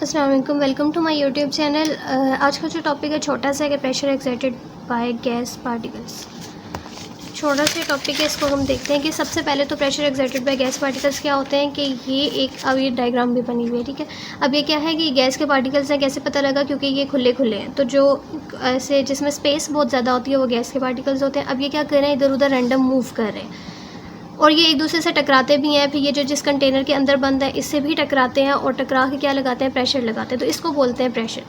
अस्सलाम वालेकुम, welcome to my YouTube channel. आज का जो टॉपिक है छोटा सा है कि pressure exerted by gas particles. छोटा सा टॉपिक है, इसको हम देखते हैं कि सबसे पहले तो pressure exerted by gas particles क्या होते हैं कि अब ये डायग्राम भी बनी हुई है, ठीक है। अब ये क्या है कि गैस के पार्टिकल्स हैं, कैसे पता लगा? क्योंकि ये खुले खुले हैं, तो जो ऐसे जिसमें स्पेस बहुत ज़्यादा होती है वो गैस के पार्टिकल्स होते हैं। अब ये क्या कर रहे हैं, इधर उधर रैंडम मूव कर रहे हैं और ये एक दूसरे से टकराते भी हैं। फिर ये जो जिस कंटेनर के अंदर बंद है इससे भी टकराते हैं और टकरा के क्या लगाते हैं, प्रेशर लगाते हैं। तो इसको बोलते हैं प्रेशर,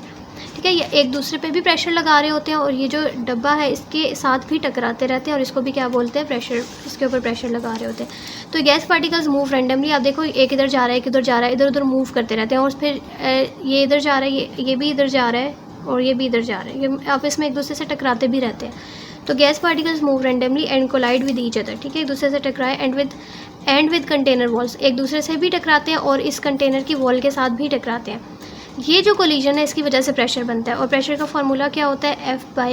ठीक है। ये एक दूसरे पे भी प्रेशर लगा रहे होते हैं और ये जो डब्बा है इसके साथ भी टकराते रहते हैं और इसको भी क्या बोलते हैं, प्रेशर। इसके ऊपर प्रेशर लगा रहे होते हैं। तो गैस पार्टिकल्स मूव रैंडमली। आप देखो, एक इधर जा रहा है, एक इधर जा रहा है, इधर उधर मूव करते रहते हैं और फिर ये इधर जा रहा है, ये भी इधर जा रहा है और ये भी इधर जा रहा है। ये आपस में एक दूसरे से टकराते भी रहते हैं। तो gas particles move randomly and collide with each other, ठीक है। एक दूसरे से टकराए एंड विद कंटेनर वॉल्स, एक दूसरे से भी टकराते हैं और इस कंटेनर की वॉल के साथ भी टकराते हैं। ये जो कोलिजन है इसकी वजह से प्रेशर बनता है और प्रेशर का फार्मूला क्या होता है, F/A,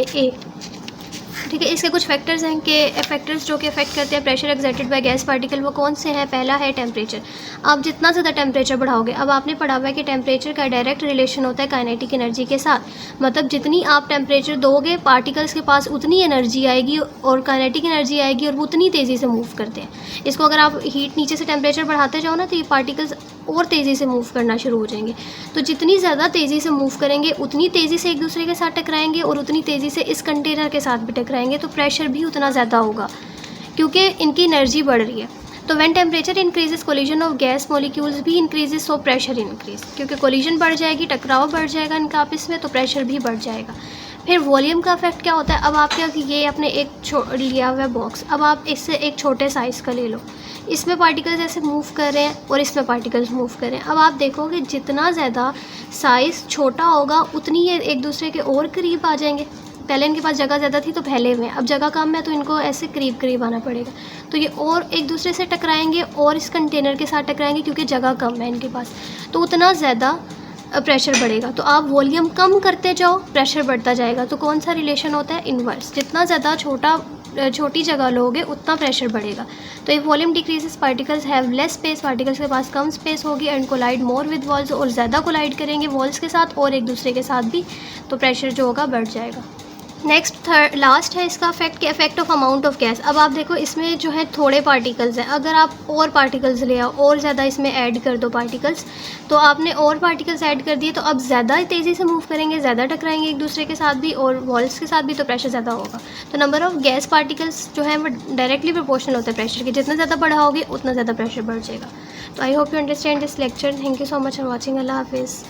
ठीक है। इसके कुछ फैक्टर्स हैं कि फैक्टर्स जो कि अफेक्ट करते हैं pressure exerted by gas particle, वो कौन से हैं? पहला है टेम्परेचर। आप जितना ज़्यादा टेम्परेचर बढ़ाओगे, अब आपने पढ़ा हुआ है कि टेम्परेचर का डायरेक्ट रिलेशन होता है काइनेटिक एनर्जी के साथ। मतलब जितनी आप टेम्परेचर दोगे पार्टिकल्स के पास उतनी एनर्जी आएगी और काइनेटिक एनर्जी आएगी और वो उतनी तेज़ी से मूव करते हैं। इसको अगर आप हीट नीचे से टेम्परेचर बढ़ाते जाओ ना तो ये पार्टिकल्स और तेज़ी से मूव करना शुरू हो जाएंगे। तो जितनी ज़्यादा तेज़ी से मूव करेंगे उतनी तेज़ी से एक दूसरे के साथ टकराएंगे और उतनी तेज़ी से इस कंटेनर के साथ भी टकराएंगे। तो प्रेशर भी उतना ज़्यादा होगा क्योंकि इनकी एनर्जी बढ़ रही है। तो when temperature increases collision of gas molecules भी इंक्रीजेस, सो प्रेशर इंक्रीज। क्योंकि कोलिजन बढ़ जाएगी, टकराव बढ़ जाएगा इनका आपस में, तो प्रेशर भी बढ़ जाएगा। फिर वॉल्यूम का इफेक्ट क्या होता है? अब आप क्या, ये आपने एक लिया हुआ है बॉक्स, अब आप इससे एक छोटे साइज़ का ले लो। इसमें पार्टिकल्स ऐसे मूव कर रहे हैं और इसमें पार्टिकल्स मूव कर रहे हैं। अब आप देखोगे जितना ज़्यादा साइज़ छोटा होगा उतनी ये एक दूसरे के और करीब आ जाएंगे। पहले इनके पास जगह ज़्यादा थी तो फैले हुए हैं, अब जगह कम है तो इनको ऐसे करीब करीब आना पड़ेगा। तो ये और एक दूसरे से टकराएंगे और इस कंटेनर के साथ टकराएंगे क्योंकि जगह कम है इनके पास, तो उतना ज़्यादा प्रेशर बढ़ेगा। तो आप वॉल्यूम कम करते जाओ, प्रेशर बढ़ता जाएगा। तो कौन सा रिलेशन होता है? इन्वर्स। जितना ज़्यादा छोटी जगह लोगे उतना प्रेशर बढ़ेगा। तो if volume decreases particles have less space, particles के पास कम स्पेस होगी and collide more with walls, और ज़्यादा कोलाइड करेंगे वॉल्स के साथ और एक दूसरे के साथ भी, तो प्रेशर जो होगा बढ़ जाएगा। नेक्स्ट लास्ट है इसका effect of amount of gas. अब आप देखो इसमें जो है थोड़े पार्टिकल्स हैं, अगर आप और पार्टिकल्स ले आओ और ज़्यादा इसमें ऐड कर दो पार्टिकल्स, तो आपने और पार्टिकल्स ऐड कर दिए तो अब ज़्यादा तेज़ी से मूव करेंगे, ज़्यादा टकराएंगे एक दूसरे के साथ भी और वॉल्स के साथ भी, तो प्रेशर ज़्यादा होगा। तो नंबर ऑफ गैस पार्टिकल्स जो है वो डायरेक्टली प्रोपोर्शनल होता है प्रेशर के। जितना ज़्यादा बढ़ाओगे उतना ज़्यादा प्रेशर बढ़ जाएगा। तो I hope you understand this lecture. Thank you so much for watching. अल्लाह हाफिज़।